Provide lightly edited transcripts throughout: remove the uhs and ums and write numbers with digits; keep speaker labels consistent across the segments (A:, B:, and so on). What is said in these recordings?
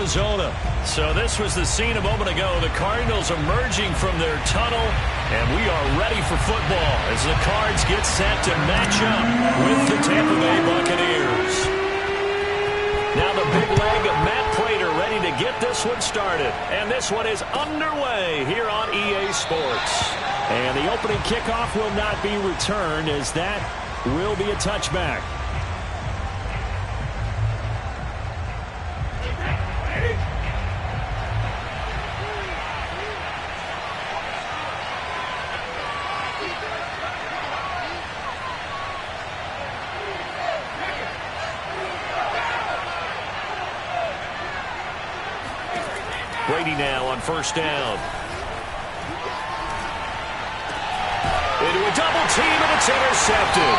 A: Arizona. So this was the scene a moment ago. The Cardinals emerging from their tunnel, and we are ready for football as the Cards get set to match up with the Tampa Bay Buccaneers. Now the big leg of Matt Pratt ready to get this one started. And this one is underway here on EA Sports. And the opening kickoff will not be returned, as that will be a touchback. Brady now on first down. Into a double team, and it's intercepted.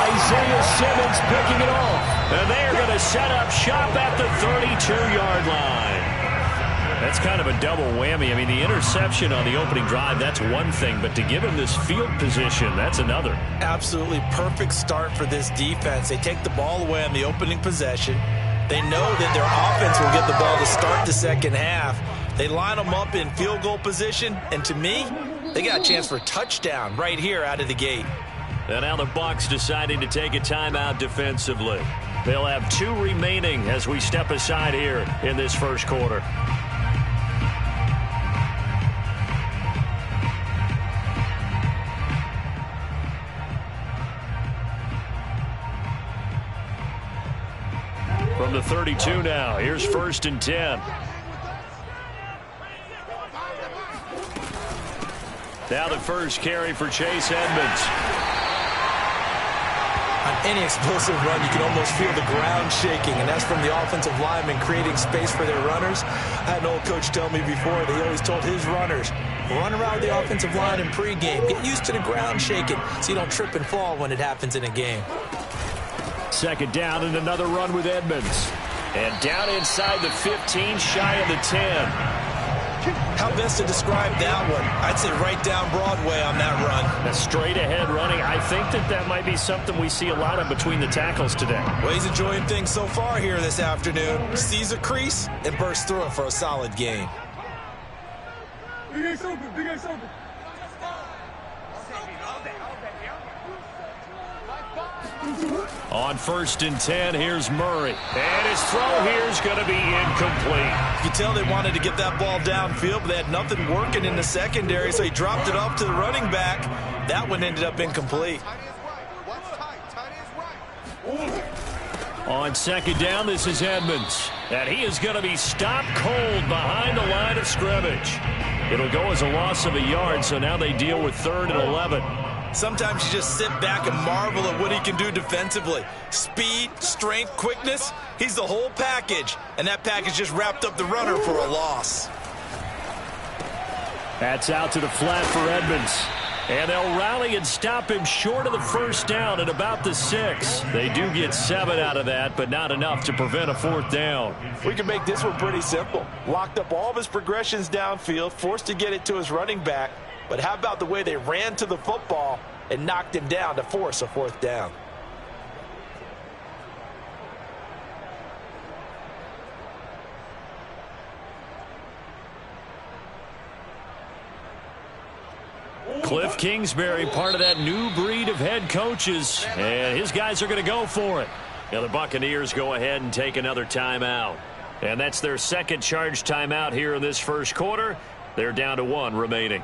A: Isaiah Simmons picking it off. And they are going to set up shop at the 32-yard line. That's kind of a double whammy. I mean, the interception on the opening drive, that's one thing. But to give him this field position, that's another.
B: Absolutely perfect start for this defense. They take the ball away on the opening possession. They know that their offense will get the ball to start the second half. They line them up in field goal position, and to me, they got a chance for a touchdown right here out of the gate.
A: And now the Bucs deciding to take a timeout defensively. They'll have 2 remaining as we step aside here in this first quarter. From the 32 now, here's 1st and 10. Now the first carry for Chase Edmonds.
B: On any explosive run, you can almost feel the ground shaking, and that's from the offensive linemen creating space for their runners. I had an old coach tell me before, they always told his runners, run around the offensive line in pregame. Get used to the ground shaking so you don't trip and fall when it happens in a game.
A: Second down and another run with Edmonds. And down inside the 15, shy of the 10.
B: How best to describe that one? I'd say right down Broadway on that run.
A: A straight ahead running. I think that might be something we see a lot of between the tackles today.
B: Well, he's enjoying things so far here this afternoon. Sees a crease and bursts through it for a solid gain.
C: Big X open, Big X open.
A: On 1st and 10, here's Murray. And his throw here is going to be incomplete.
B: You can tell they wanted to get that ball downfield, but they had nothing working in the secondary, so he dropped it off to the running back. That one ended up incomplete.
A: On 2nd down, this is Edmonds. And he is going to be stopped cold behind the line of scrimmage. It'll go as a loss of a yard, so now they deal with 3rd and 11.
B: Sometimes you just sit back and marvel at what he can do defensively. Speed, strength, quickness, he's the whole package. And that package just wrapped up the runner for a loss.
A: That's out to the flat for Edmonds. And they'll rally and stop him short of the first down at about the 6. They do get 7 out of that, but not enough to prevent a 4th down.
B: We can make this one pretty simple. Locked up all of his progressions downfield, forced to get it to his running back. But how about the way they ran to the football and knocked him down to force a 4th down?
A: Cliff Kingsbury, part of that new breed of head coaches, and his guys are going to go for it. Now the Buccaneers go ahead and take another timeout. And that's their second charge timeout here in this first quarter. They're down to 1 remaining.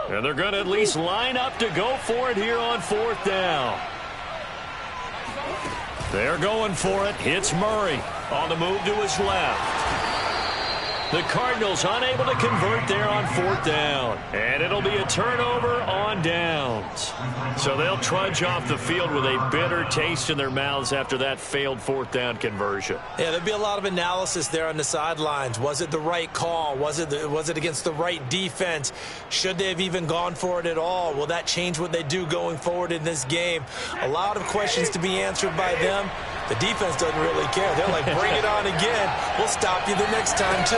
A: And they're going to at least line up to go for it here on 4th down. They're going for it. It's Murray on the move to his left. The Cardinals unable to convert there on 4th down. And it'll be a turnover on downs. So they'll trudge off the field with a bitter taste in their mouths after that failed 4th down conversion.
B: Yeah, there'll be a lot of analysis there on the sidelines. Was it the right call? Was it against the right defense? Should they have even gone for it at all? Will that change what they do going forward in this game? A lot of questions to be answered by them. The defense doesn't really care. They're like, bring it on again. We'll stop you the next time, too.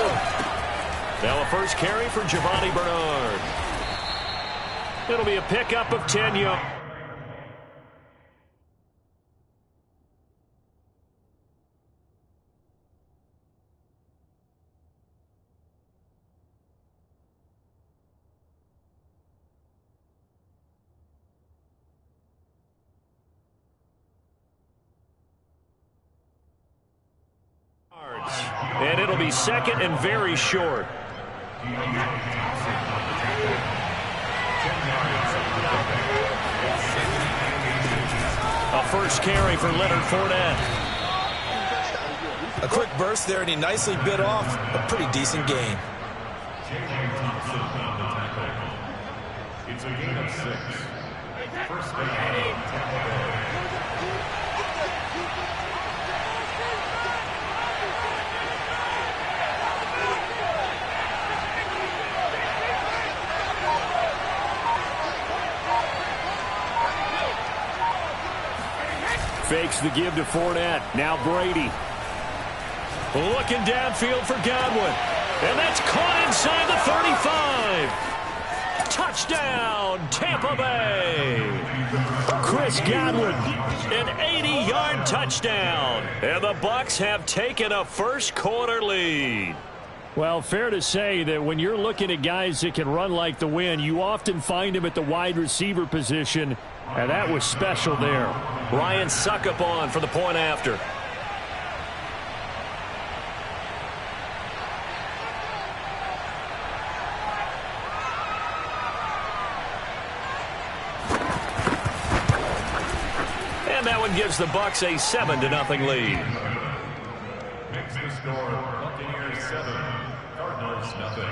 A: Now a first carry for Giovanni Bernard. It'll be a pickup of 10 yards. it'll be second and very short. A first carry for Leonard Fournette.
B: A quick burst there, and he nicely bit off a pretty decent gain.
C: It's a gain of 6. First down.
A: Fakes the give to Fournette. Now Brady. Looking downfield for Godwin. And that's caught inside the 35. Touchdown, Tampa Bay. Chris Godwin, an 80-yard touchdown. And the Bucs have taken a first-quarter lead. Well, fair to say that when you're looking at guys that can run like the wind, you often find them at the wide receiver position, and that was special there. Ryan Suckup on for the point after. And that one gives the Bucs a 7-0 lead.
C: Next to score, Buccaneers 7, Cardinals nothing.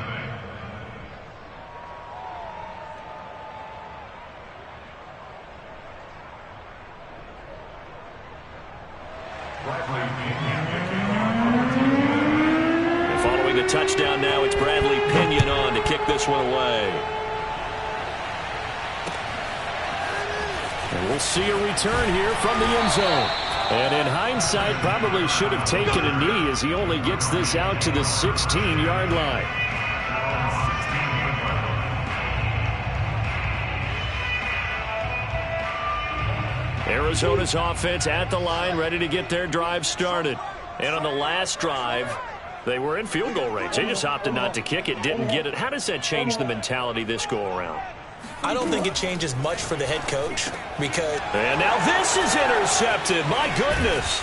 A: Following the touchdown now, it's Bradley Pinion on to kick this one away. And we'll see a return here from the end zone. And in hindsight, probably should have taken a knee as he only gets this out to the 16-yard line. Arizona's offense at the line, ready to get their drive started. And on the last drive, they were in field goal range. They just opted not to kick it, didn't get it. How does that change the mentality this go-around?
B: I don't think it changes much for the head coach because...
A: And now this is intercepted. My goodness.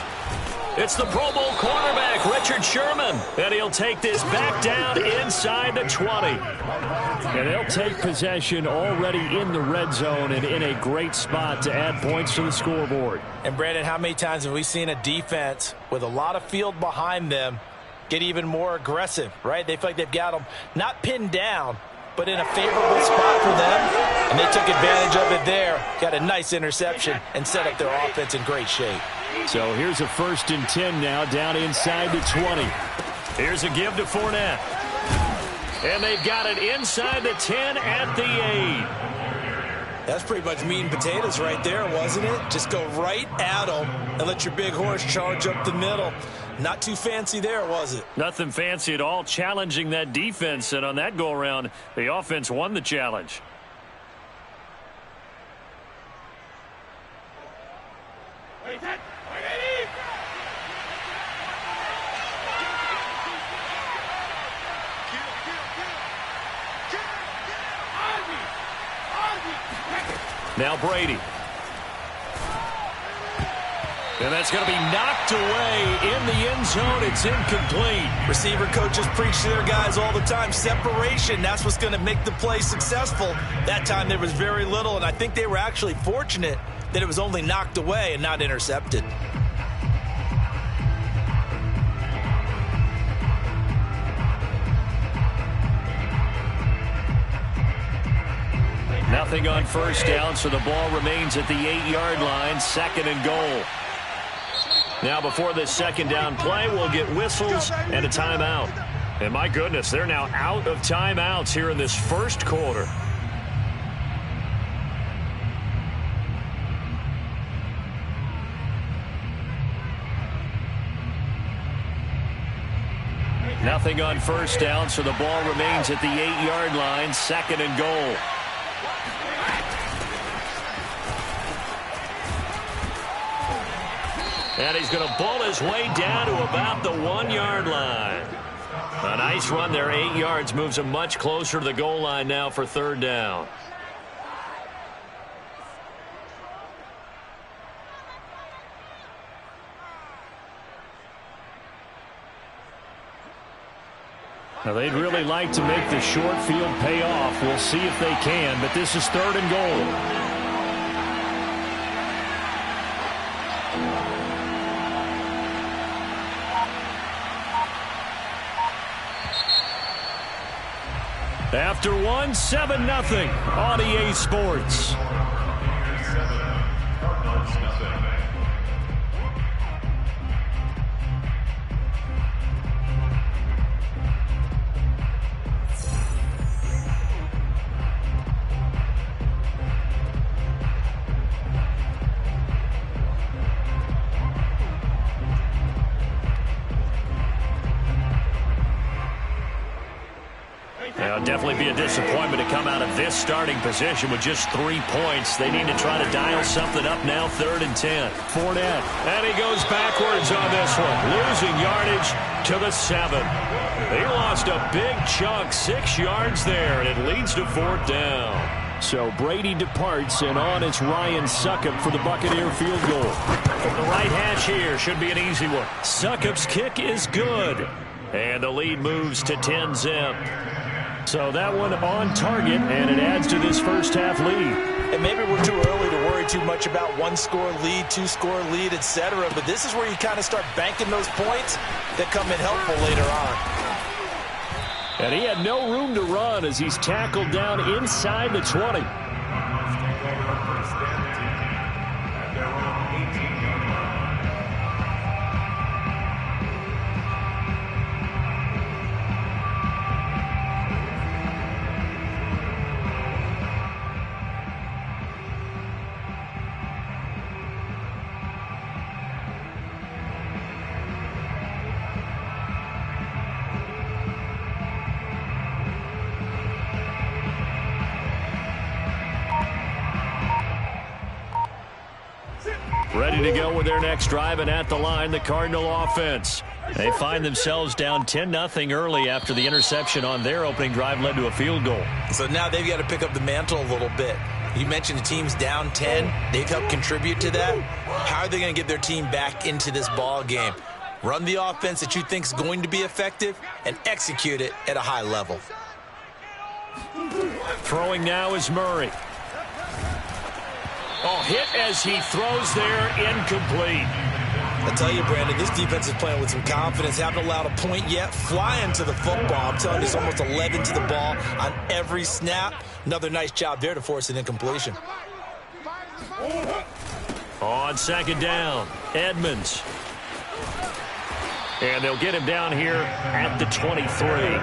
A: It's the Pro Bowl cornerback, Richard Sherman. And he'll take this back down inside the 20. And they'll take possession already in the red zone and in a great spot to add points to the scoreboard.
B: And, Brandon, how many times have we seen a defense with a lot of field behind them get even more aggressive, right? They feel like they've got them not pinned down, but in a favorable spot for them, and they took advantage of it there. Got a nice interception and set up their offense in great shape.
A: So here's a 1st and 10 now down inside the 20. Here's a give to Fournette. And they've got it inside the 10 at the 8.
B: That's pretty much meat and potatoes right there, wasn't it? Just go right at them and let your big horse charge up the middle. Not too fancy there, was it?
A: Nothing fancy at all, challenging that defense. And on that go-around, the offense won the challenge. Now Brady. And that's going to be knocked away in the end zone. It's incomplete.
B: Receiver coaches preach to their guys all the time. Separation, that's what's going to make the play successful. That time there was very little, and I think they were actually fortunate that it was only knocked away and not intercepted.
A: Nothing on first down, so the ball remains at the 8-yard line, 2nd and goal. Now before this 2nd down play, we'll get whistles and a timeout. And my goodness, they're now out of timeouts here in this first quarter. Nothing on first down, so the ball remains at the 8-yard line, 2nd and goal. And he's going to bull his way down to about the 1-yard line. A nice run there, 8 yards, moves him much closer to the goal line now for 3rd down. Now, they'd really like to make the short field pay off. We'll see if they can, but this is 3rd and goal. After 7-0 on EA Sports. It'll definitely be a disappointment to come out of this starting position with just 3 points. They need to try to dial something up now. 3rd and 10. Fournette. And he goes backwards on this one. Losing yardage to the 7. They lost a big chunk. 6 yards there, and it leads to 4th down. So Brady departs, and on it's Ryan Succop for the Buccaneer field goal. From the right hash here, should be an easy one. Succop's kick is good. And the lead moves to 10-zip. So that one on target, and it adds to this first half lead.
B: And maybe we're too early to worry too much about 1-score lead, 2-score lead, etc. But this is where you kind of start banking those points that come in helpful later on.
A: And he had no room to run as he's tackled down inside the 20. Ready to go with their next drive, and at the line, the Cardinal offense. They find themselves down 10-0 early after the interception on their opening drive led to a field goal.
B: So now they've got to pick up the mantle a little bit. You mentioned the team's down 10. They've helped contribute to that. How are they going to get their team back into this ball game? Run the offense that you think is going to be effective and execute it at a high level.
A: Throwing now is Murray. Oh, hit as he throws there, incomplete.
B: I tell you, Brandon, this defense is playing with some confidence. Haven't allowed a point yet. Flying to the football. I'm telling you, it's almost 11 to the ball on every snap. Another nice job there to force an incompletion.
A: On 2nd down, Edmonds. And they'll get him down here at the 23.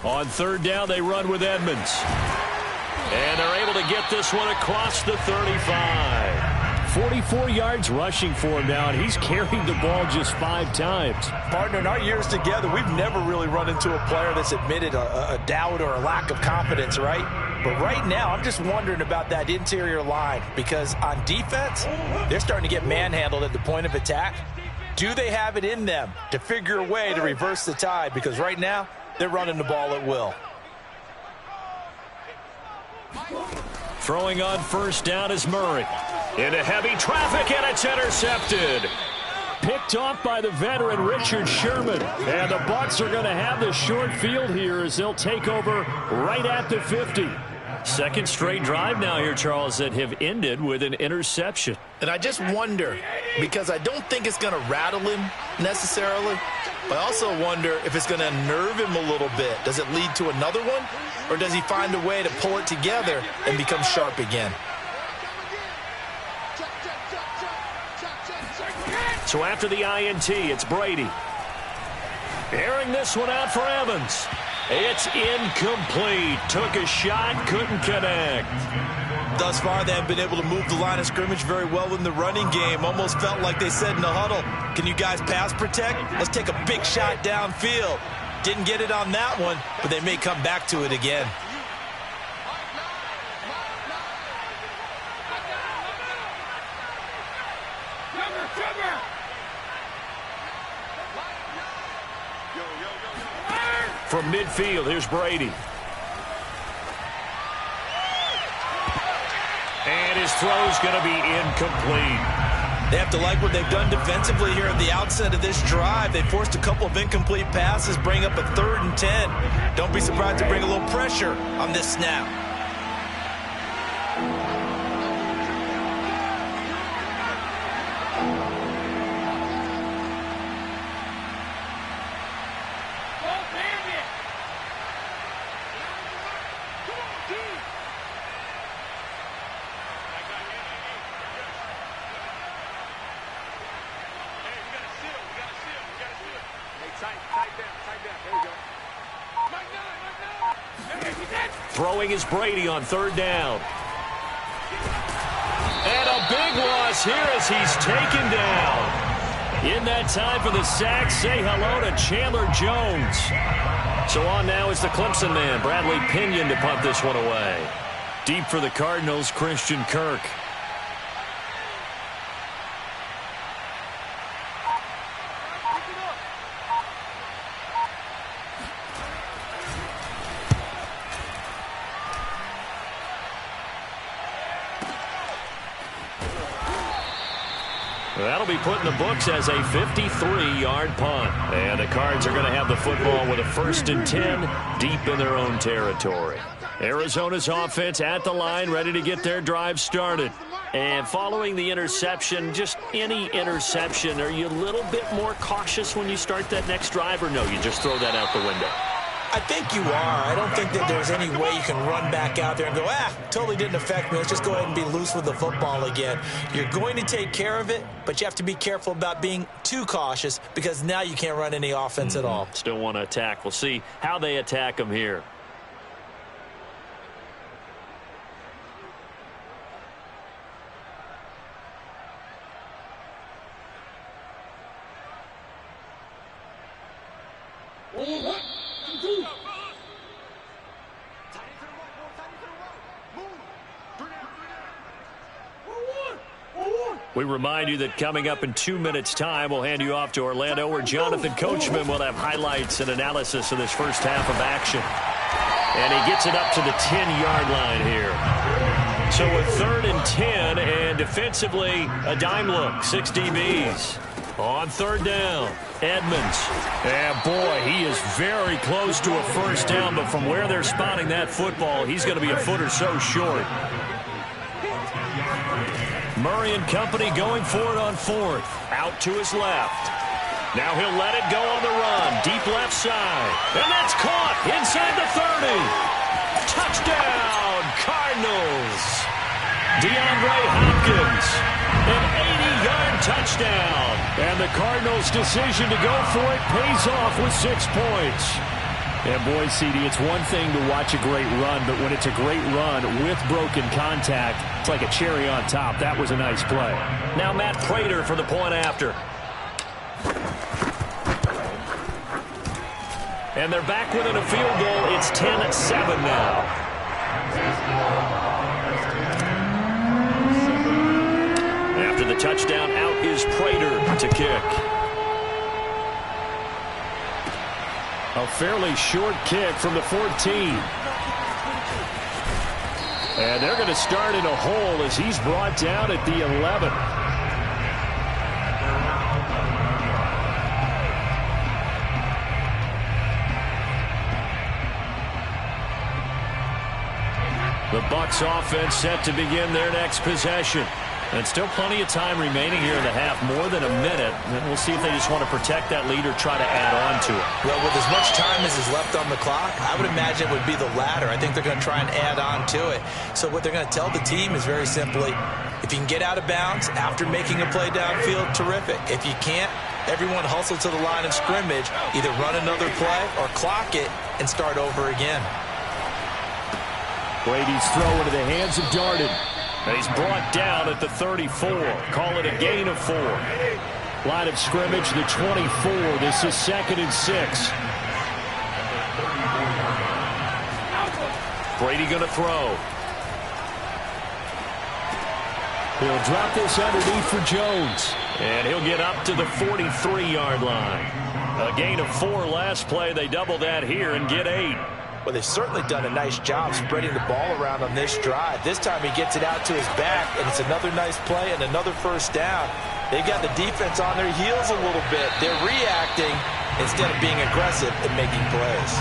A: On 3rd down, they run with Edmonds. And they're able to get this one across the 35. 44 yards rushing for him now, and he's carried the ball just 5 times.
B: Partner, in our years together, we've never really run into a player that's admitted a doubt or a lack of confidence, right? But right now, I'm just wondering about that interior line, because on defense, they're starting to get manhandled at the point of attack. Do they have it in them to figure a way to reverse the tide? Because right now, they're running the ball at will.
A: Throwing on 1st down is Murray. Into heavy traffic, and it's intercepted. Picked off by the veteran Richard Sherman. And the Bucs are going to have the short field here as they'll take over right at the 50. Second straight drive now here, Charles, that have ended with an interception.
B: And I just wonder, because I don't think it's going to rattle him necessarily, but I also wonder if it's going to unnerve him a little bit. Does it lead to another one, or does he find a way to pull it together and become sharp again?
A: So after the INT, it's Brady. Airing this one out for Evans. It's incomplete. Took a shot, couldn't connect.
B: Thus far, they have been able to move the line of scrimmage very well in the running game. Almost felt like they said in the huddle, can you guys pass protect? Let's take a big shot downfield. Didn't get it on that one, but they may come back to it again. From midfield, here's Brady.
A: throw's going to be incomplete.
B: They have to like what they've done defensively here at the outset of this drive. They forced a couple of incomplete passes, bring up a 3rd and 10. Don't be surprised to bring a little pressure on this snap.
A: Throwing is Brady on 3rd down. And a big loss here as he's taken down. In that time for the sack, say hello to Chandler Jones. So on now is the Clemson man, Bradley Pinion, to punt this one away. Deep for the Cardinals, Christian Kirk. That'll be put in the books as a 53-yard punt. And the Cards are going to have the football with a 1st and 10 deep in their own territory. Arizona's offense at the line, ready to get their drive started. And following the interception, just any interception, are you a little bit more cautious when you start that next drive, or no, you just throw that out the window?
B: I think you are. I don't think that there's any way you can run back out there and go, totally didn't affect me. Let's just go ahead and be loose with the football again. You're going to take care of it, but you have to be careful about being too cautious because now you can't run any offense at all.
A: Still want to attack. We'll see how they attack them here. We remind you that coming up in 2 minutes' time, we'll hand you off to Orlando, where Jonathan Coachman will have highlights and analysis of this first half of action. And he gets it up to the 10-yard line here. So a 3rd and 10, and defensively, a dime look, 6 DBs. On 3rd down, Edmonds. And boy, he is very close to a first down, but from where they're spotting that football, he's going to be a foot or so short. Murray and company going for it on 4th. Out to his left. Now he'll let it go on the run. Deep left side. And that's caught inside the 30. Touchdown, Cardinals. DeAndre Hopkins. An 80-yard touchdown. And the Cardinals' decision to go for it pays off with 6 points. And boy, CD, it's one thing to watch a great run, but when it's a great run with broken contact, it's like a cherry on top. That was a nice play. Now Matt Prater for the point after. And they're back within a field goal. It's 10-7 now. After the touchdown, out is Prater to kick. A fairly short kick from the 14. And they're going to start in a hole as he's brought down at the 11. The Bucs offense set to begin their next possession. And still plenty of time remaining here in the half, more than a minute. And we'll see if they just want to protect that lead or try to add on to it.
B: Well, with as much time as is left on the clock, I would imagine it would be the latter. I think they're going to try and add on to it. So what they're going to tell the team is very simply, if you can get out of bounds after making a play downfield, terrific. If you can't, everyone hustle to the line of scrimmage, either run another play or clock it and start over again.
A: Brady's throw into the hands of Darden. And he's brought down at the 34. Call it a gain of 4. Line of scrimmage, the 24. This is 2nd and 6. Brady going to throw. He'll drop this underneath for Jones. And he'll get up to the 43-yard line. A gain of 4 last play. They double that here and get 8.
B: Well, they've certainly done a nice job spreading the ball around on this drive. This time he gets it out to his back, and it's another nice play and another first down. They've got the defense on their heels a little bit. They're reacting instead of being aggressive and making plays.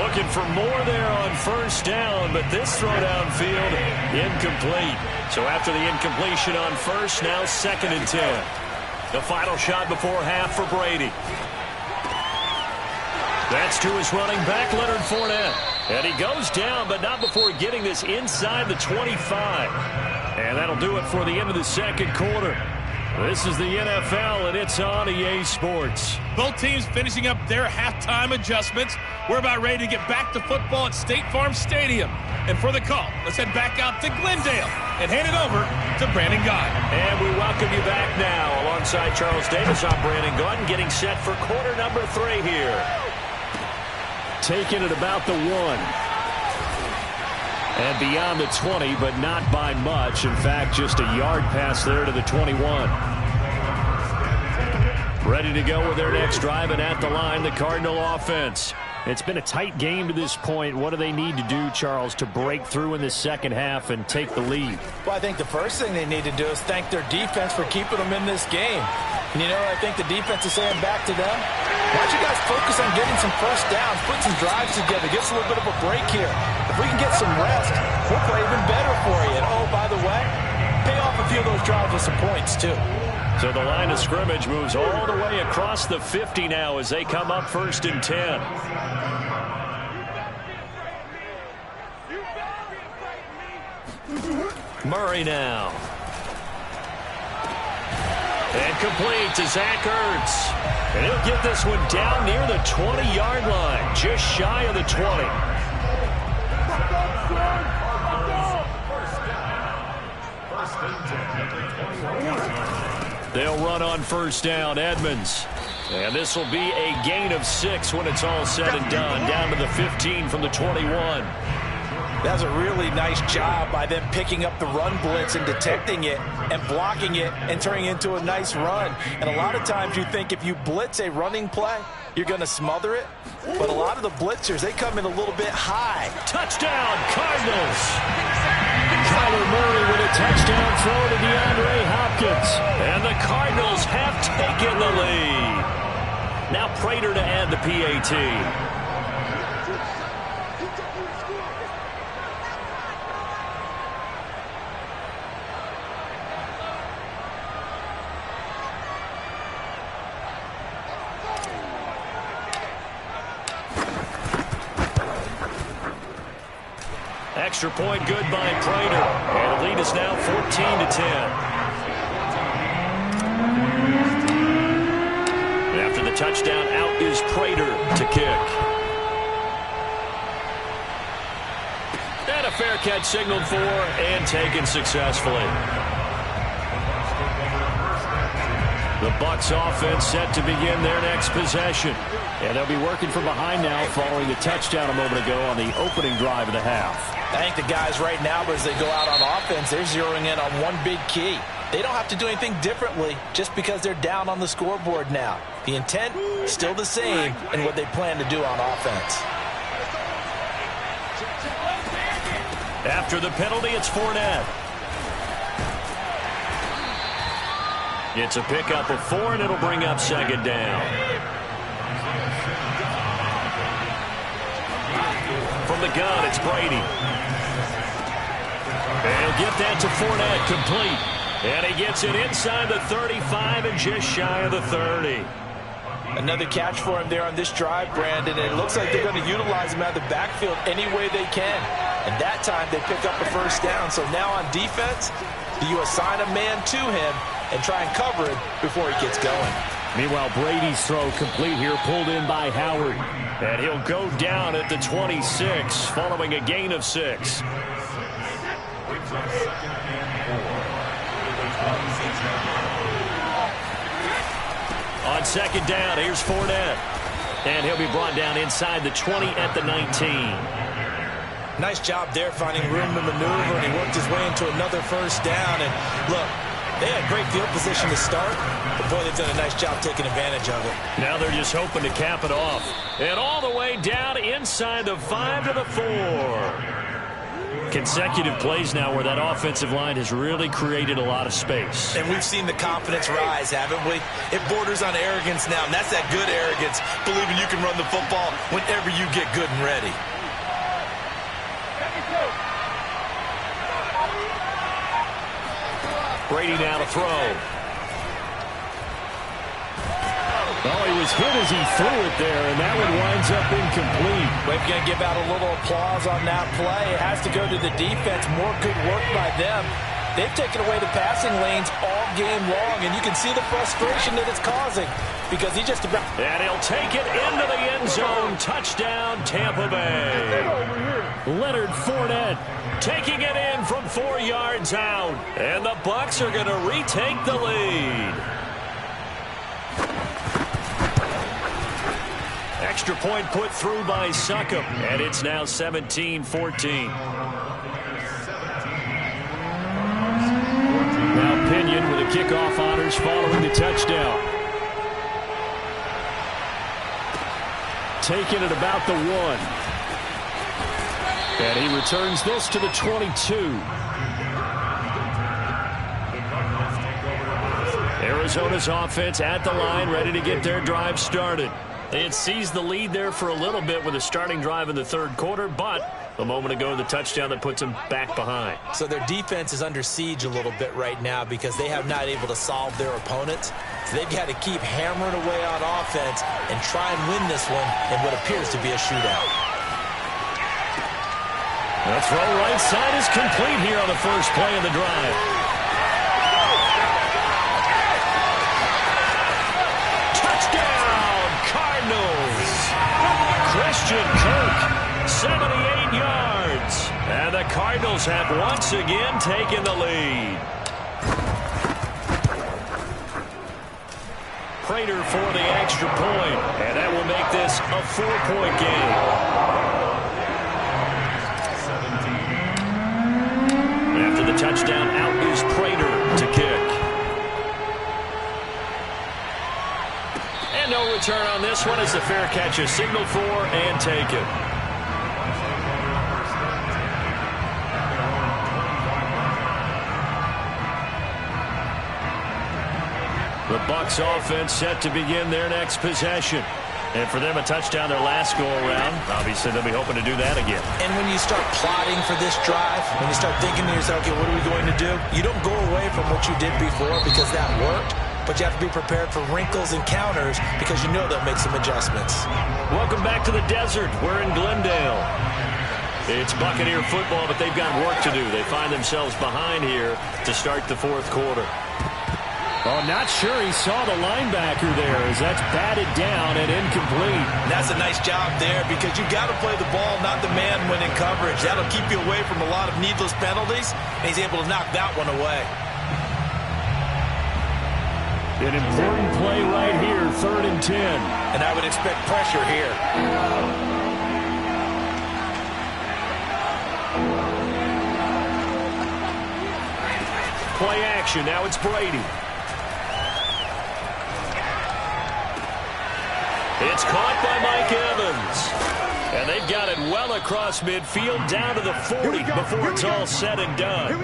A: Looking for more there on first down, but this throw downfield incomplete. So after the incompletion on first, now 2nd and 10. The final shot before half for Brady. That's to his running back, Leonard Fournette. And he goes down, but not before getting this inside the 25. And that'll do it for the end of the second quarter. This is the NFL, and it's on EA Sports.
D: Both teams finishing up their halftime adjustments. We're about ready to get back to football at State Farm Stadium. And for the call, let's head back out to Glendale and hand it over to Brandon Gaudin.
A: And we welcome you back now. Alongside Charles Davis, I'm Brandon Gaudin, getting set for quarter number 3 here. Taking it about the 1. And beyond the 20, but not by much. In fact, just a yard pass there to the 21. Ready to go with their next drive, and at the line, the Cardinal offense. It's been a tight game to this point. What do they need to do, Charles, to break through in the second half and take the lead?
B: Well, I think the first thing they need to do is thank their defense for keeping them in this game. And you know, I think the defense is saying back to them, why don't you guys focus on getting some first downs, put some drives together, get us a little bit of a break here. If we can get some rest, we'll play even better for you. And, oh, by the way, pay off a few of those drives with some points, too.
A: So the line of scrimmage moves all the way across the 50 now as they come up 1st and 10. Murray now. And complete to Zach Ertz. And he'll get this one down near the 20-yard line, just shy of the 20. They'll run on first down, Edmonds. And this will be a gain of 6 when it's all said and done, down to the 15 from the 21.
B: That's a really nice job by them picking up the run blitz and detecting it and blocking it and turning it into a nice run. And a lot of times you think if you blitz a running play, you're going to smother it. But a lot of the blitzers, they come in a little bit high.
A: Touchdown, Cardinals. Kyler Murray with a touchdown throw to DeAndre Hopkins. And the Cardinals have taken the lead. Now Prater to add the PAT. Extra point good by Prater. And the lead is now 14-10. After the touchdown, out is Prater to kick. And a fair catch signaled for and taken successfully. The Bucs offense set to begin their next possession. And they'll be working from behind now following the touchdown a moment ago on the opening drive of the half.
B: I think the guys right now, as they go out on offense, they're zeroing in on one big key. They don't have to do anything differently just because they're down on the scoreboard now. The intent, still the same in what they plan to do on offense.
A: After the penalty, it's Fournette. It's a pickup of 4, and it'll bring up 2nd down. From the gun, it's Brady. And he'll get that to Fournette, complete. And he gets it inside the 35 and just shy of the 30.
B: Another catch for him there on this drive, Brandon. And it looks like they're going to utilize him out of the backfield any way they can. And that time they pick up the first down. So now on defense, do you assign a man to him and try and cover it before he gets going?
A: Meanwhile, Brady's throw complete here, pulled in by Howard. And he'll go down at the 26, following a gain of 6. On 2nd down, here's Fournette. And he'll be brought down inside the 20 at the 19.
B: Nice job there finding room to maneuver, and he worked his way into another first down. And look, They had great field position to start, but boy, they've done a nice job taking advantage of it.
A: Now they're just hoping to cap it off. And all the way down inside the 5 to the 4. Consecutive plays now where that offensive line has really created a lot of space.
B: And we've seen the confidence rise, haven't we? It borders on arrogance now, and that's that good arrogance, believing you can run the football whenever you get good and ready.
A: Brady now to throw. Oh, he was hit as he threw it there, and that one winds up incomplete.
B: We're going to give out a little applause on that play. It has to go to the defense. More good work by them. They've taken away the passing lanes all game long, and you can see the frustration that it's causing because he just about...
A: And he'll take it into the end zone. Touchdown, Tampa Bay. Leonard Fournette taking it in from 4 yards out. And the Bucs are going to retake the lead. Extra point put through by Succop, and it's now 17-14. Now Pinion with a kickoff honors following the touchdown. Taking it about the 1. And he returns this to the 22. Arizona's offense at the line, ready to get their drive started. They had seized the lead there for a little bit with a starting drive in the 3rd quarter, but a moment ago, the touchdown that puts them back behind.
B: So their defense is under siege a little bit right now because they have not able to solve their opponents. So they've got to keep hammering away on offense and try and win this one in what appears to be a shootout.
A: The throw right side is complete here on the first play of the drive. Touchdown, Cardinals! Christian Kirk, 78 yards. And the Cardinals have once again taken the lead. Prater for the extra point, and that will make this a 4-point game. After the touchdown, out is Prater to kick. And no return on this one as the fair catch is signaled for and taken. The Bucs offense set to begin their next possession. And for them, a touchdown their last go-around. Obviously, they'll be hoping to do that again.
B: And when you start plotting for this drive, when you start thinking to yourself, okay, what are we going to do? You don't go away from what you did before because that worked, but you have to be prepared for wrinkles and counters because you know they'll make some adjustments.
A: Welcome back to the desert. We're in Glendale. It's Buccaneer football, but they've got work to do. They find themselves behind here to start the 4th quarter. Oh, not sure he saw the linebacker there as that's batted down and incomplete.
B: And that's a nice job there because you've got to play the ball, not the man when in coverage. That'll keep you away from a lot of needless penalties, and he's able to knock that one away.
A: An important play right here, 3rd and 10.
B: And I would expect pressure here.
A: Play action, now it's Brady. It's caught by Mike Evans. And they've got it well across midfield down to the 40 before it's all said and done.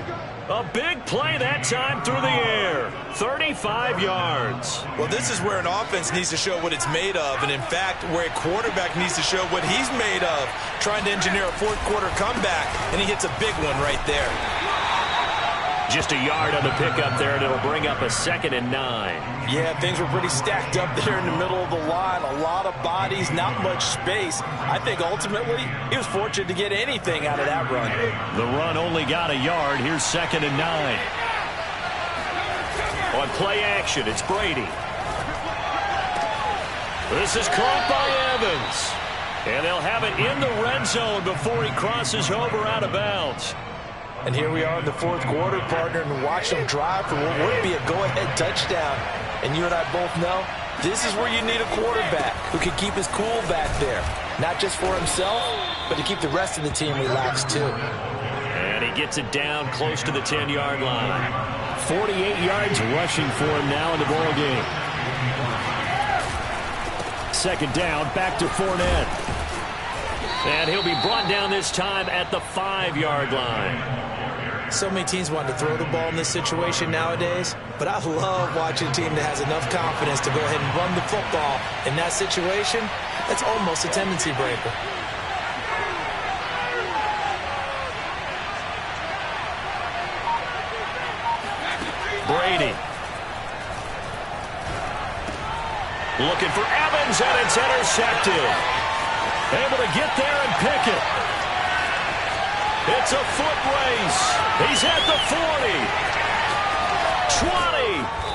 A: A big play that time through the air. 35 yards.
B: Well, this is where an offense needs to show what it's made of. And, in fact, where a quarterback needs to show what he's made of. Trying to engineer a 4th quarter comeback, and he hits a big one right there.
A: Just a yard on the pickup there, and it'll bring up a 2nd and 9.
B: Yeah, things were pretty stacked up there in the middle of the line. A lot of bodies, not much space. I think ultimately he was fortunate to get anything out of that run.
A: The run only got a yard. Here's 2nd and 9. On play action, it's Brady. This is caught by Evans. And they'll have it in the red zone before he crosses over out of bounds.
B: And here we are in the 4th quarter, partner, and watch them drive for what would be a go-ahead touchdown. And you and I both know this is where you need a quarterback who can keep his cool back there. Not just for himself, but to keep the rest of the team relaxed too.
A: And he gets it down close to the 10-yard line. 48 yards rushing for him now in the ball game. Second down, back to Fournette. And he'll be brought down this time at the 5-yard line.
B: So many teams want to throw the ball in this situation nowadays, but I love watching a team that has enough confidence to go ahead and run the football. In that situation, that's almost a tendency breaker.
A: Brady. Looking for Evans, and it's intercepted. Able to get there and pick it. It's a foot race. He's at the 40.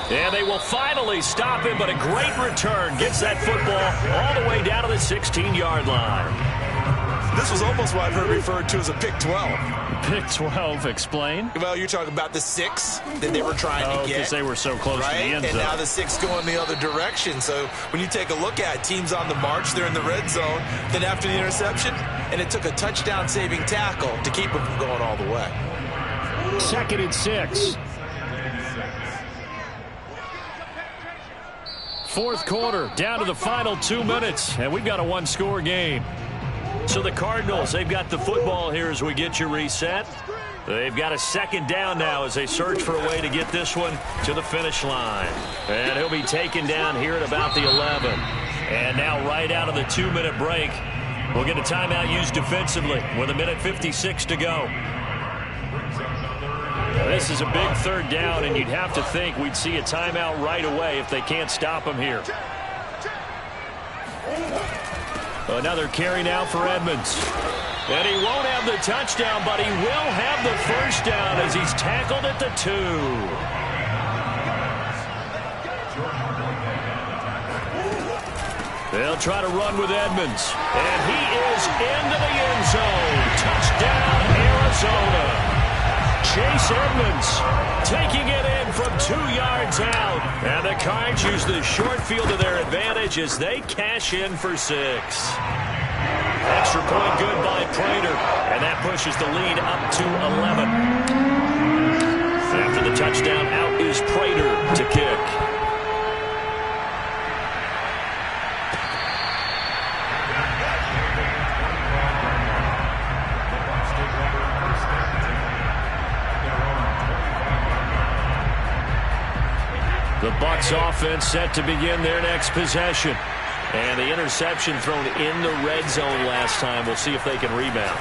A: 20. And they will finally stop him, but a great return. Gets that football all the way down to the 16-yard line.
B: This was almost what I've heard referred to as a pick 12.
A: Pick 12, explain.
B: Well, you're talking about the 6 that they were trying to get.
A: Because they were so close to the end zone.
B: And now the 6 going the other direction. So when you take a look at teams on the march, they're in the red zone. Then after the interception, and it took a touchdown-saving tackle to keep them from going all the way.
A: 2nd and 6. Fourth quarter, down to the final 2 minutes, and we've got a one-score game. So the Cardinals, they've got the football here as we get you reset. They've got a second down now as they search for a way to get this one to the finish line. And he'll be taken down here at about the 11. And now right out of the 2-minute break, we'll get a timeout used defensively with 1:56 to go. This is a big third down, and you'd have to think we'd see a timeout right away if they can't stop him here. Another carry now for Edmonds. And he won't have the touchdown, but he will have the first down as he's tackled at the 2. They'll try to run with Edmonds. And he is into the end zone. Touchdown, Arizona. Chase Edmonds taking it in from 2 yards out. And the Cards use the short field to their advantage as they cash in for 6. Extra point good by Prater. And that pushes the lead up to 11. After the touchdown, out is Prater to kick. The Bucs offense set to begin their next possession. And the interception thrown in the red zone last time. We'll see if they can rebound.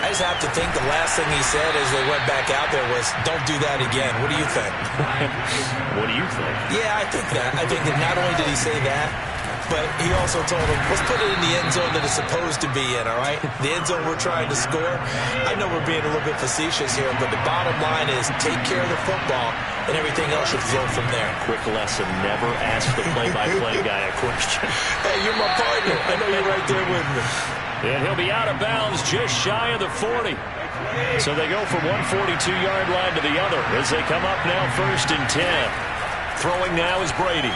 B: I just have to think the last thing he said as they went back out there was, don't do that again. What do you think?
A: What do you think?
B: Yeah, I think that. I think that not only did he say that, but he also told him, let's put it in the end zone that it's supposed to be in, all right? The end zone we're trying to score. I know we're being a little bit facetious here, but the bottom line is take care of the football, and everything else should flow from there.
A: Quick lesson, never ask the play-by-play guy a question.
B: Hey, you're my partner. I know you're right there with me.
A: And he'll be out of bounds just shy of the 40. So they go from one 42-yard line to the other as they come up now 1st and 10. Throwing now is Brady.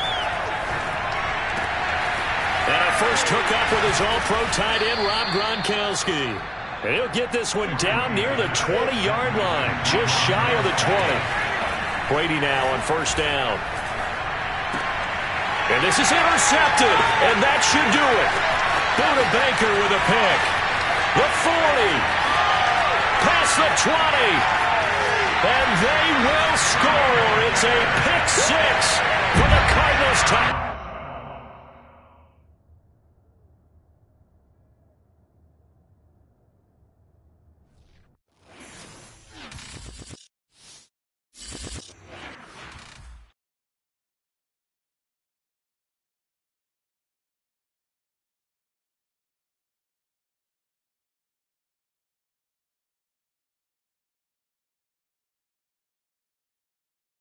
A: And a first hookup with his all-pro tight end, Rob Gronkowski. And he'll get this one down near the 20-yard line, just shy of the 20. Brady now on 1st down. And this is intercepted, and that should do it. Buda Baker with a pick. The 40. Past the 20. And they will score. It's a